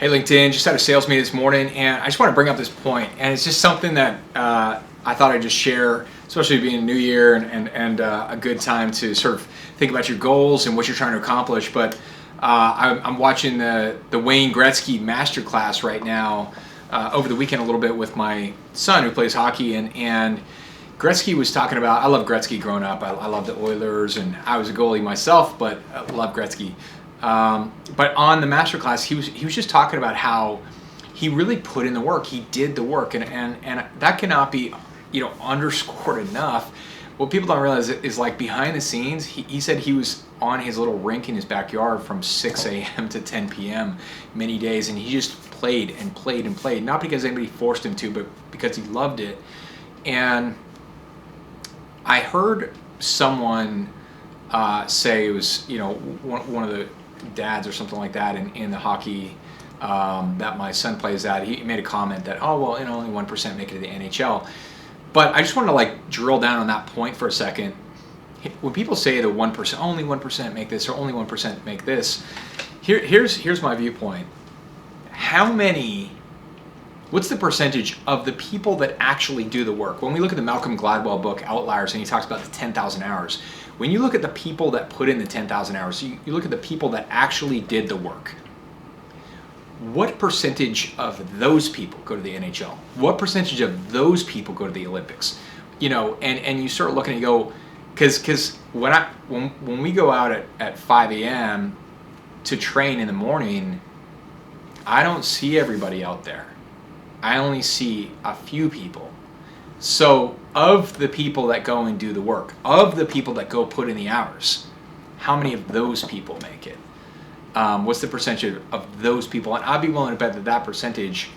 Hey LinkedIn, just had a sales meeting this morning and I just want to bring up this point, and it's just something that I thought I'd just share, especially being a new year and a good time to sort of think about your goals and what you're trying to accomplish. But I'm watching the Wayne Gretzky Masterclass right now over the weekend a little bit with my son who plays hockey, and Gretzky was talking about, I love Gretzky growing up, I love the Oilers and I was a goalie myself, but I love Gretzky. But on the masterclass, he was just talking about how he really put in the work. He did the work, and that cannot be, underscored enough. What people don't realize is, like, behind the scenes, he said he was on his little rink in his backyard from 6 a.m. to 10 p.m. many days, and he just played and played and played, not because anybody forced him to, but because he loved it. And I heard someone say, it was one of the dads or something like that in the hockey that my son plays at. He made a comment that, oh well, only 1% make it to the NHL. But I just wanted to drill down on that point for a second. When people say the 1%, only 1% make this, or only 1% make this, here's my viewpoint. What's the percentage of the people that actually do the work? When we look at the Malcolm Gladwell book, Outliers, and he talks about the 10,000 hours, when you look at the people that put in the 10,000 hours, you look at the people that actually did the work. What percentage of those people go to the NHL? What percentage of those people go to the Olympics? And you start looking and you go, because when we go out at 5 a.m. to train in the morning, I don't see everybody out there. I only see a few people. So of the people that go and do the work, of the people that go put in the hours, how many of those people make it? What's the percentage of those people? And I'd be willing to bet that percentage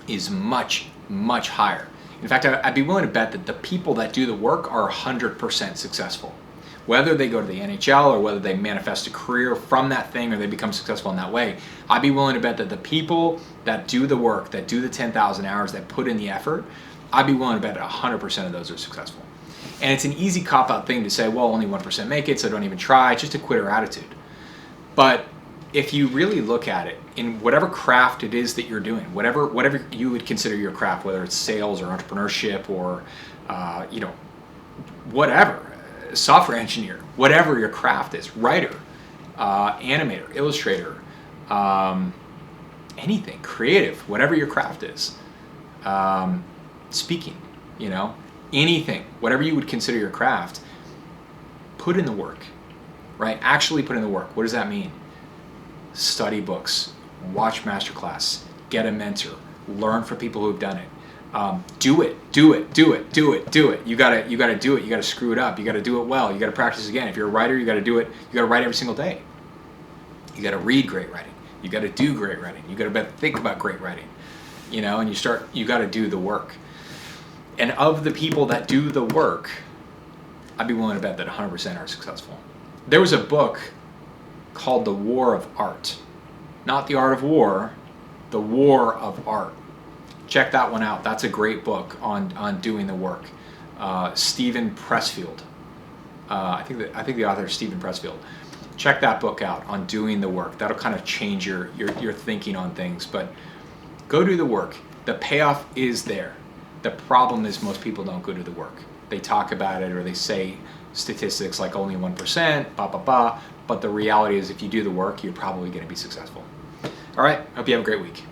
is much, much higher. In fact, I'd be willing to bet that the people that do the work are 100% successful. Whether they go to the NHL or whether they manifest a career from that thing or they become successful in that way, I'd be willing to bet that the people that do the work, that do the 10,000 hours, that put in the effort, I'd be willing to bet that 100% of those are successful. And it's an easy cop-out thing to say, well, only 1% make it, so don't even try. It's just a quitter attitude. But if you really look at it, in whatever craft it is that you're doing, whatever you would consider your craft, whether it's sales or entrepreneurship or whatever, software engineer, whatever your craft is, writer, animator, illustrator, anything, creative, whatever your craft is, speaking, anything, whatever you would consider your craft, put in the work, right? Actually put in the work. What does that mean? Study books, watch masterclass, get a mentor, learn from people who've done it. Do it. You gotta do it. You gotta screw it up. You gotta do it well. You gotta practice again. If you're a writer, you gotta do it. You gotta write every single day. You gotta read great writing. You gotta do great writing. You gotta think about great writing. And you gotta do the work. And of the people that do the work, I'd be willing to bet that 100% are successful. There was a book called The War of Art. Not The Art of War, The War of Art. Check that one out. That's a great book on doing the work. Stephen Pressfield. I think the author is Stephen Pressfield. Check that book out on doing the work. That'll kind of change your thinking on things. But go do the work. The payoff is there. The problem is most people don't go do the work. They talk about it or they say statistics like only 1%, but the reality is if you do the work, you're probably going to be successful. All right, hope you have a great week.